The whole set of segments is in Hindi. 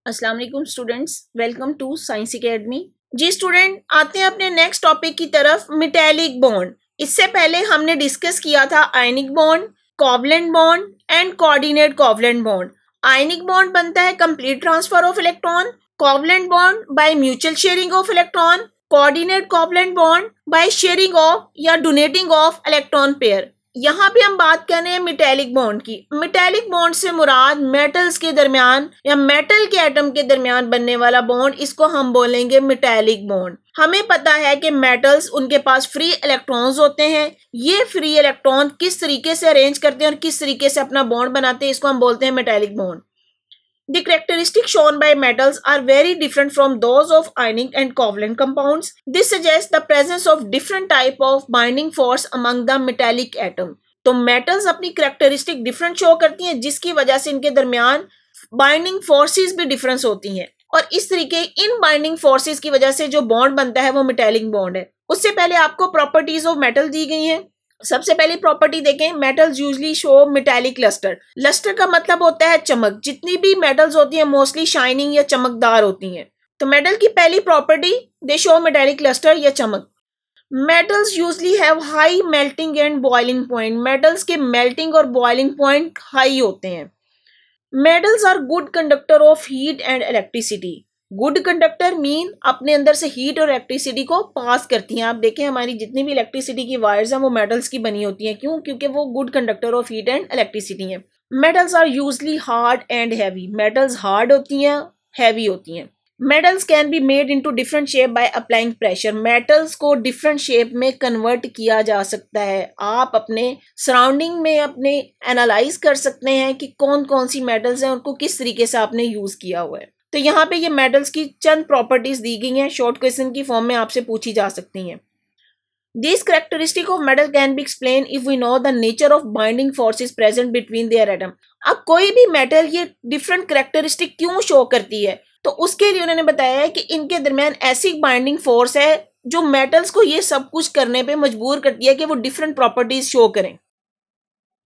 अस्सलाम वालेकुम students, welcome to science academy. जी स्टूडेंट, आते हैं अपने नेक्स्ट टॉपिक की तरफ, मेटालिक बॉन्ड। इससे पहले हमने डिस्कस किया था ionic bond, covalent bond and coordinate covalent bond. Ionic bond बनता है complete transfer of electron, covalent bond by mutual sharing of electron, coordinate covalent bond by sharing of या डोनेटिंग ऑफ इलेक्ट्रॉन पेयर। यहाँ पे हम बात कर रहे हैं मेटालिक बॉन्ड की। मेटालिक बॉन्ड से मुराद मेटल्स के दरमियान या मेटल के एटम के दरमियान बनने वाला बॉन्ड, इसको हम बोलेंगे मेटालिक बॉन्ड। हमें पता है कि मेटल्स, उनके पास फ्री इलेक्ट्रॉन्स होते हैं। ये फ्री इलेक्ट्रॉन किस तरीके से अरेंज करते हैं और किस तरीके से अपना बॉन्ड बनाते हैं, इसको हम बोलते हैं metallic bond. The characteristics shown by metals are very different from those of ionic and covalent compounds. This suggests the presence of different type of binding force among the metallic atom. तो metals अपनी characteristic different show करती हैं, जिसकी वजह से इनके दरमियान binding forces भी difference होती हैं, और इस तरीके इन binding forces की वजह से जो bond बनता है वो metallic bond है। उससे पहले आपको properties of metal दी गई हैं। सबसे पहली प्रॉपर्टी देखें, metals usually show metallic lustre. Lustre का मतलब होता है चमक। जितनी भी मेटल्स होती हैं मोस्टली शाइनिंग या चमकदार होती हैं। तो मेटल की पहली property, they show metallic lustre या चमक। Metals usually have high melting and boiling point. Metals के मेल्टिंग और बॉइलिंग पॉइंट हाई होते हैं। Metals are good conductor of heat and electricity. Good conductor mean अपने अंदर से हीट और इलेक्ट्रिसिटी को पास करती हैं। आप देखें हमारी जितनी भी इलेक्ट्रिसिटी की वायर्स हैं वो मेटल्स की बनी होती हैं। क्यों? क्योंकि वो good conductor of heat and electricity हैं। Metals are usually hard and heavy. Metals hard होती हैं, हैवी होती हैं। Metals can be made into different shape by applying pressure. Metals को डिफरेंट शेप में कन्वर्ट किया जा सकता है। आप अपने सराउंडिंग में अपने एनालाइज कर सकते हैं कि कौन कौन सी मेटल्स हैं, उनको किस तरीके से आपने यूज किया हुआ है। तो यहाँ पे ये मेटल्स की चंद प्रॉपर्टीज दी गई हैं, शॉर्ट क्वेश्चन की फॉर्म में आपसे पूछी जा सकती हैं। These characteristic of metal can be explained if we know the nature of binding forces present between their atom. अब कोई भी मेटल ये डिफरेंट कैरेक्टरिस्टिक क्यों शो करती है, तो उसके लिए उन्होंने बताया है कि इनके दरमियान ऐसी बाइंडिंग फोर्स है जो मेटल्स को ये सब कुछ करने पे मजबूर करती है कि वो डिफरेंट प्रॉपर्टीज शो करें।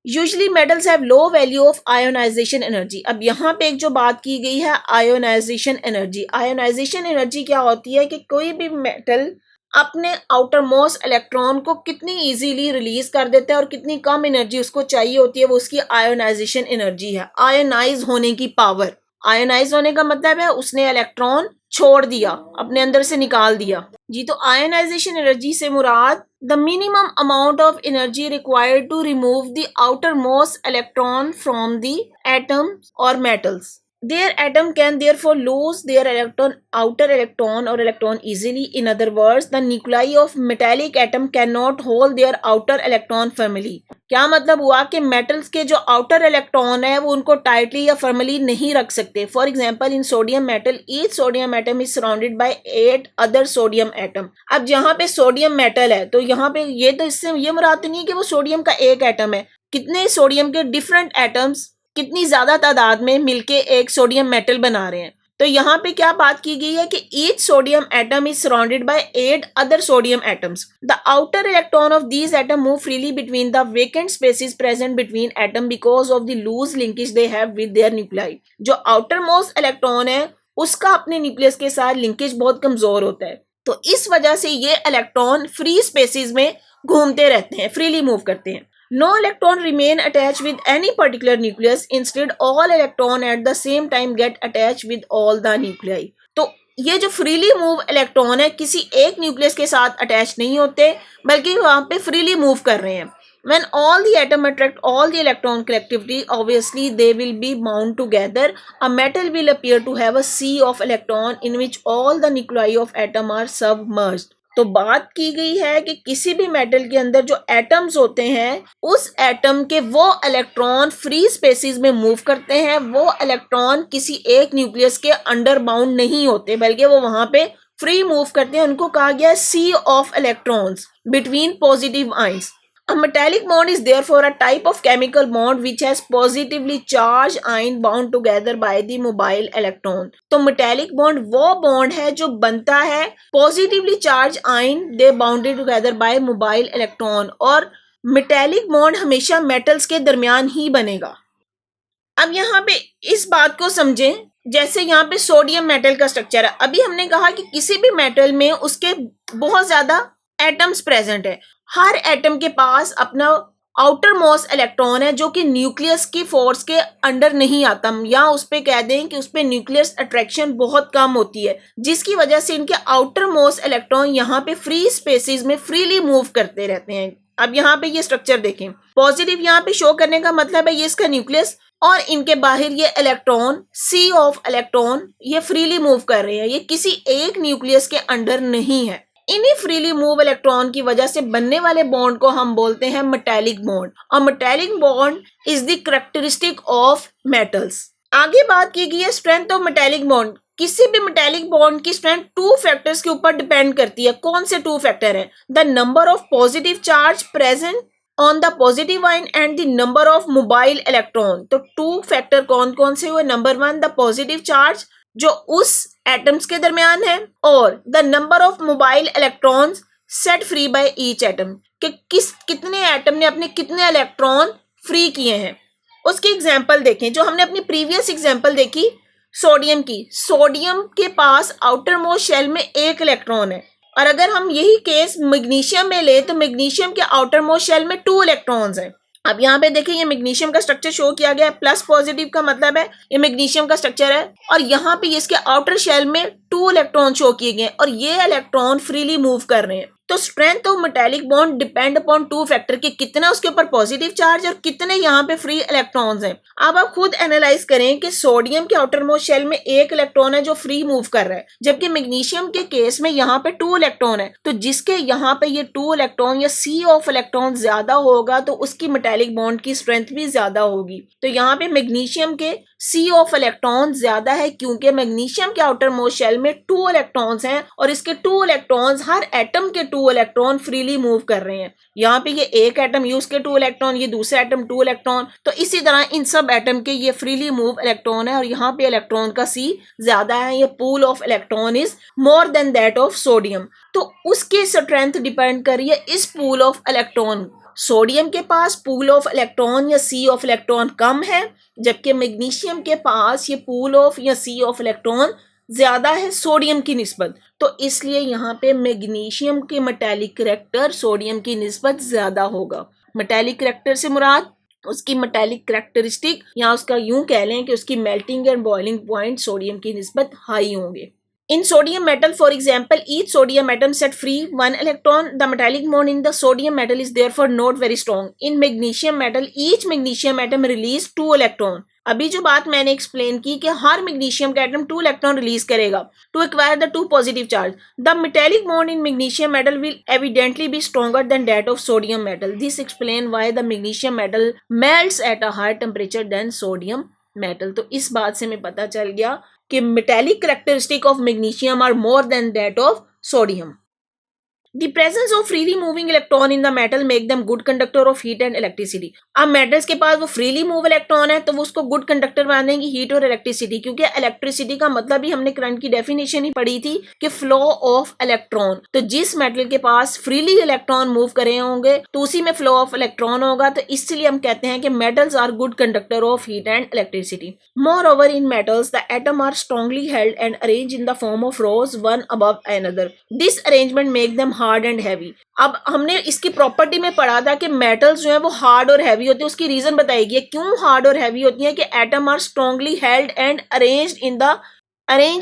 Usually metals have low value of ionisation energy. अब यहाँ पे एक जो बात की गई है आयोनाइजेशन एनर्जी। आयोनाइजेशन एनर्जी क्या होती है कि कोई भी मेटल अपने आउटर मोस्ट इलेक्ट्रॉन को कितनी इजीली रिलीज कर देता है और कितनी कम एनर्जी उसको चाहिए होती है, वो उसकी आयोनाइजेशन एनर्जी है। आयोनाइज होने की पावर। आयोनाइज होने का मतलब है उसने इलेक्ट्रॉन छोड़ दिया, अपने अंदर से निकाल दिया। जी, तो आयोनाइजेशन एनर्जी से मुराद the minimum amount of energy required to remove the outermost electron from the atom और metals. Their atom can therefore lose their outer electron or electron easily. In other words, the nuclei of metallic atom cannot hold their outer electron firmly. क्या मतलब हुआ कि मेटल्स के जो आउटर इलेक्ट्रॉन है वो उनको टाइटली या फर्मली नहीं रख सकते। For example, in sodium metal each sodium atom is surrounded by 8 other sodium atom. अब जहाँ पे सोडियम मेटल है तो यहाँ पे ये तो इससे ये मुराद नहीं है कि वो सोडियम का एक एटम है। कितने सोडियम के डिफरेंट एटम्स कितनी ज्यादा तादाद में मिलके एक सोडियम मेटल बना रहे हैं। तो यहाँ पे क्या बात की गई है कि each sodium atom is surrounded by 8 other sodium atoms. The outer electron of these atom move freely between the vacant spaces present between atom because of the loose linkage they have with their nuclei. जो आउटर मोस्ट इलेक्ट्रॉन है उसका अपने न्यूक्लियस के साथ लिंकेज बहुत कमजोर होता है, तो इस वजह से ये इलेक्ट्रॉन फ्री स्पेसेस में घूमते रहते हैं, फ्रीली मूव करते हैं। No electron remain attached with any particular nucleus. Instead, all electron at the same time get attached with all the nuclei. तो ये जो फ्रीली मूव इलेक्ट्रॉन है किसी एक न्यूक्लियस के साथ अटैच नहीं होते, बल्कि वहाँ पे फ्रीली मूव कर रहे हैं। When all the atom attract all the electron collectively, obviously they will be bound together. A metal will appear to have a sea of electron in which all the nuclei of atom are submerged. तो बात की गई है कि किसी भी मेटल के अंदर जो एटम्स होते हैं उस एटम के वो इलेक्ट्रॉन फ्री स्पेसेस में मूव करते हैं। वो इलेक्ट्रॉन किसी एक न्यूक्लियस के अंडर बाउंड नहीं होते, बल्कि वो वहां पे फ्री मूव करते हैं। उनको कहा गया है sea of electrons between positive ions. A metallic bond is therefore a type of chemical bond which has positively charged ion bound together by the mobile electron. तो metallic bond वो bond है जो बनता है positively charged ion they bounded together by mobile electron, और metallic bond हमेशा metals के दरमियान ही बनेगा। अब यहाँ पे इस बात को समझें जैसे यहाँ पे सोडियम मेटल का स्ट्रक्चर है। अभी हमने कहा कि किसी भी मेटल में उसके बहुत ज्यादा एटम्स प्रेजेंट है। हर एटम के पास अपना आउटर मोस्ट इलेक्ट्रॉन है जो कि न्यूक्लियस की फोर्स के अंडर नहीं आता, या उस पे कह दें कि उस पे न्यूक्लियस अट्रैक्शन बहुत कम होती है, जिसकी वजह से इनके आउटर मोस्ट इलेक्ट्रॉन यहाँ पे फ्री स्पेसिस में फ्रीली मूव करते रहते हैं। अब यहाँ पे ये स्ट्रक्चर देखें, पॉजिटिव यहाँ पे शो करने का मतलब है ये इसका न्यूक्लियस, और इनके बाहर ये इलेक्ट्रॉन सी ऑफ इलेक्ट्रॉन ये फ्रीली मूव कर रहे हैं, ये किसी एक न्यूक्लियस के अंडर नहीं है। इन्हीं फ्रीली मूव इलेक्ट्रॉन की वजह से बनने वाले बॉन्ड को हम बोलते हैं मेटालिक बॉन्ड, और metallic bond is the characteristic of metals. आगे बात की गई है स्ट्रेंथ ऑफ मेटालिक बॉन्ड। किसी भी मेटालिक बॉन्ड की स्ट्रेंथ टू फैक्टर्स के ऊपर डिपेंड करती है। कौन से टू फैक्टर हैं? The number of positive charge present on the positive ion and the number of mobile electron. तो टू फैक्टर कौन कौन से हुए? Number one, the positive charge जो उस एटम्स के दरमियान है, और the number of mobile electrons set free by each atom, कि कितने एटम ने अपने कितने इलेक्ट्रॉन फ्री किए हैं। उसकी एग्जांपल देखें, जो हमने अपनी प्रीवियस एग्जांपल देखी सोडियम की। सोडियम के पास आउटर मोस्ट शेल में एक इलेक्ट्रॉन है, और अगर हम यही केस मैग्नीशियम में ले तो मैग्नीशियम के आउटर मोस्ट शेल में 2 इलेक्ट्रॉन्स हैं। अब यहाँ पे देखिए ये मैग्नीशियम का स्ट्रक्चर शो किया गया है, प्लस पॉजिटिव का मतलब है ये मैग्नीशियम का स्ट्रक्चर है, और यहाँ पे इसके आउटर शेल में 2 इलेक्ट्रॉन शो किए गए और ये इलेक्ट्रॉन फ्रीली मूव कर रहे हैं। तो strength of metallic bond depend upon two factor, कि कितना उसके ऊपर पॉजिटिव चार्ज और कितने यहाँ पे फ्री इलेक्ट्रॉन्स हैं। अब आप खुद एनालाइज करें कि सोडियम के आउटर मोस्ट शेल में एक इलेक्ट्रॉन है जो फ्री मूव कर रहा है, जबकि मैग्नीशियम के केस में यहाँ पे 2 इलेक्ट्रॉन है। तो जिसके यहाँ पे ये 2 इलेक्ट्रॉन या सी ऑफ इलेक्ट्रॉन ज्यादा होगा तो उसकी मेटालिक बॉन्ड की स्ट्रेंथ भी ज्यादा होगी। तो यहाँ पे मैग्नीशियम के सी ऑफ इलेक्ट्रॉन ज्यादा है, क्योंकि मैग्नीशियम के आउटर मोस्ट शेल में 2 इलेक्ट्रॉन्स हैं और इसके 2 इलेक्ट्रॉन्स हर एटम के 2 इलेक्ट्रॉन फ्रीली मूव कर रहे हैं। यहाँ पे ये एक एटम यूज के 2 इलेक्ट्रॉन, ये दूसरा एटम 2 इलेक्ट्रॉन, तो इसी तरह इन सब एटम के ये फ्रीली मूव इलेक्ट्रॉन है, और यहाँ पे इलेक्ट्रॉन का सी ज्यादा है। ये pool of electron is more than that of sodium, तो उसकी स्ट्रेंथ डिपेंड कर रही है इस पूल ऑफ इलेक्ट्रॉन। सोडियम के पास पूल ऑफ इलेक्ट्रॉन या सी ऑफ इलेक्ट्रॉन कम है, जबकि मैग्नीशियम के पास ये पूल ऑफ या सी ऑफ इलेक्ट्रॉन ज्यादा है सोडियम की निस्बत। तो इसलिए यहाँ पे मैग्नीशियम के मेटालिक करैक्टर सोडियम की निस्बत ज्यादा होगा। मेटालिक करैक्टर से मुराद उसकी मेटालिक करैक्टरिस्टिक, या उसका यूं कह लें कि उसकी melting and boiling point sodium की निस्बत हाई होंगे। In sodium metal, for example, each sodium atom set free 1 electron. The metallic bond in the sodium metal is therefore not very strong. In magnesium metal, each magnesium atom release 2 electron. अभी जो बात मैंने एक्सप्लेन की कि हर मैग्नीशियम का एटम 2 इलेक्ट्रॉन रिलीज करेगा to acquire the 2 positive charge. The metallic bond in magnesium metal will evidently be stronger than that of sodium metal. This explain why the magnesium metal melts at a higher temperature than sodium metal. तो इस बात से हमें पता चल गया कि metallic characteristic of magnesium are more than that of sodium. The presence of freely moving electron in the metal make them good conductor of heat and electricity. अब मेटल्स के पास वो फ्रीली मूव इलेक्ट्रॉन है तो वो उसको गुड कंडक्टर मानेंगे हीट और इलेक्ट्रिसिटी, क्योंकि इलेक्ट्रिसिटी का मतलब ही हमने करंट की डेफिनेशन ही पढ़ी थी कि फ्लो ऑफ इलेक्ट्रॉन। तो जिस मेटल के पास फ्रीली इलेक्ट्रॉन मूव करे होंगे तो उसी में फ्लो ऑफ इलेक्ट्रॉन होगा, तो इसलिए हम कहते हैं कि metals are good conductor of heat and electricity. Moreover in metals the atom are strongly held and arrange in the form of rows one above another. This arrangement make them hard and heavy. अब हमने इसकी प्रॉपर्टी में पढ़ा था कि मेटल्स जो है वो हार्ड और हैवी होती है। उसकी रीजन बताएगी क्यों हार्ड और हैवी होती है, कि atom are strongly held and arranged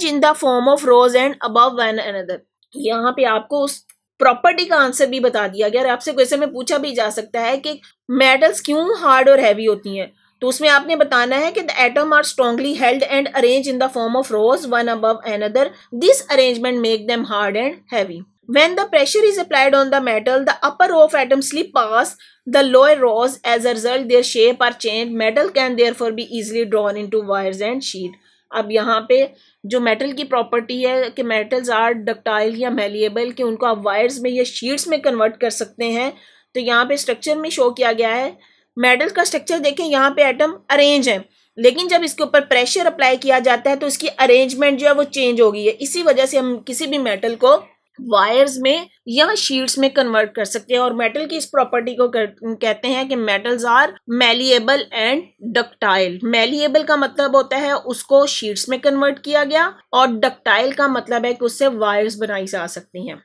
in the form of rows and above one another. यहाँ पे आपको उस प्रॉपर्टी का आंसर भी बता दिया गया। आपसे क्वेश्चन में पूछा भी जा सकता है कि मेटल्स क्यों हार्ड और हैवी होती हैं, तो उसमें आपने बताना है कि the atom are strongly held and arrange in the form of rows one above another. This arrangement make them hard and heavy. When the pressure is applied on the metal, the upper row of atoms slip past the lower rows. As a result, their shape are changed. Metal can therefore be easily drawn into wires and sheet. अब यहाँ पे जो मेटल की प्रॉपर्टी है कि मेटल्स आर डक्टाइल या मेलिएबल, कि उनको आप वायर्स में या शीट्स में कन्वर्ट कर सकते हैं। तो यहाँ पे स्ट्रक्चर में शो किया गया है। मेटल का स्ट्रक्चर देखें, यहाँ पे एटम अरेंज है, लेकिन जब इसके ऊपर प्रेशर अप्लाई किया जाता है तो इसकी अरेंजमेंट जो है वो चेंज हो गई है। इसी वजह से हम किसी भी मेटल को वायर्स में या शीट्स में कन्वर्ट कर सकते हैं। और मेटल की इस प्रॉपर्टी को कहते हैं कि metals are malleable and ductile. Malleable का मतलब होता है उसको शीट्स में कन्वर्ट किया गया, और डक्टाइल का मतलब है कि उससे वायर्स बनाई जा सकती हैं।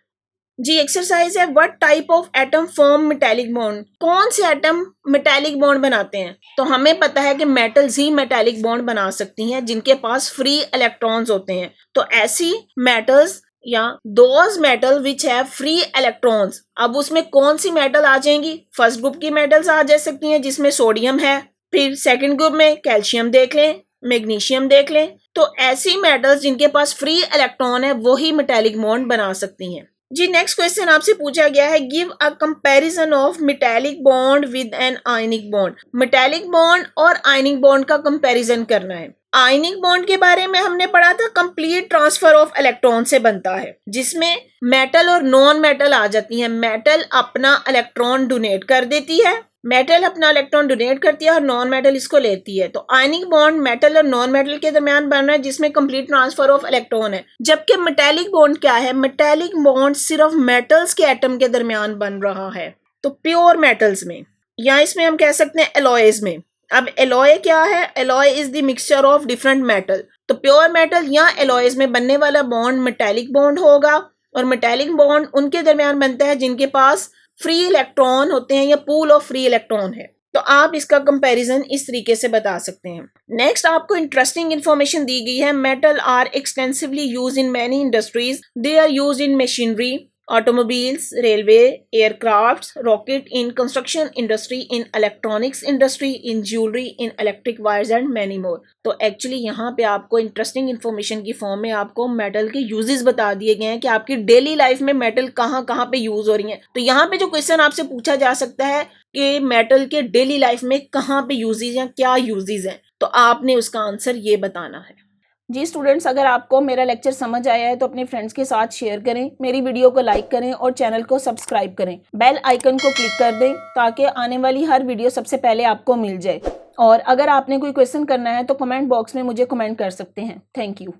जी एक्सरसाइज है, what type of atom form metallic bond. कौन से एटम मेटेलिक बॉन्ड बनाते हैं? तो हमें पता है कि मेटल्स ही मेटेलिक बॉन्ड बना सकती हैं जिनके पास फ्री इलेक्ट्रॉन्स होते हैं। तो ऐसी मेटल्स या those metal which have free electrons. अब उसमें कौन सी मेटल आ जाएंगी? फर्स्ट ग्रुप की मेटल्स आ जा सकती हैं जिसमें सोडियम है, फिर सेकंड ग्रुप में कैल्शियम देख लें, मैग्नीशियम देख लें। तो ऐसी मेटल्स जिनके पास फ्री इलेक्ट्रॉन है वो ही मेटेलिक बॉन्ड बना सकती हैं। जी नेक्स्ट क्वेश्चन आपसे पूछा गया है, give a comparison of metallic bond with an ionic bond. Metallic bond और आयनिक बॉन्ड का कंपैरिजन करना है। आयनिक बॉन्ड के बारे में हमने पढ़ा था कंप्लीट ट्रांसफर ऑफ इलेक्ट्रॉन से बनता है, जिसमें मेटल और नॉन मेटल आ जाती है। मेटल अपना इलेक्ट्रॉन डोनेट कर देती है, मेटल अपना इलेक्ट्रॉन डोनेट करती है और नॉन मेटल इसको लेती है। तो आयनिक बॉन्ड मेटल और नॉन मेटल के दरमियान बन रहा है जिसमें कंप्लीट ट्रांसफर ऑफ इलेक्ट्रॉन है। जबकि मेटेलिक बॉन्ड क्या है? मेटेलिक बॉन्ड सिर्फ मेटल्स के एटम के दरमियान बन रहा है, तो प्योर मेटल्स में, या इसमें हम कह सकते हैं एलॉयज में। अब एलॉय क्या है? Alloy is the mixture of different metal. तो प्योर मेटल या एलॉयज में बनने वाला बॉन्ड मेटेलिक बॉन्ड होगा, और मेटेलिक बॉन्ड उनके दरमियान बनता है जिनके पास फ्री इलेक्ट्रॉन होते हैं या पूल ऑफ फ्री इलेक्ट्रॉन है। तो आप इसका कंपैरिजन इस तरीके से बता सकते हैं। नेक्स्ट आपको इंटरेस्टिंग इंफॉर्मेशन दी गई है, metal are extensively use in many industries. They are use in machinery, automobiles, railway, aircrafts, rocket, in construction industry, in electronics industry, in jewelry, in electric wires and many more। तो एक्चुअली यहाँ पे आपको इंटरेस्टिंग इन्फॉर्मेशन की फॉर्म में आपको मेटल के यूजेस बता दिए गए हैं कि आपकी डेली लाइफ में मेटल कहाँ कहाँ पे यूज हो रही हैं। तो यहाँ पे जो क्वेश्चन आपसे पूछा जा सकता है कि मेटल के डेली लाइफ में कहाँ पे यूजेस हैं, क्या यूजेस हैं, तो आपने उसका आंसर ये बताना है। जी स्टूडेंट्स, अगर आपको मेरा लेक्चर समझ आया है तो अपने फ्रेंड्स के साथ शेयर करें, मेरी वीडियो को लाइक करें और चैनल को सब्सक्राइब करें। बेल आइकन को क्लिक कर दें ताकि आने वाली हर वीडियो सबसे पहले आपको मिल जाए। और अगर आपने कोई क्वेश्चन करना है तो कमेंट बॉक्स में मुझे कमेंट कर सकते हैं। Thank you.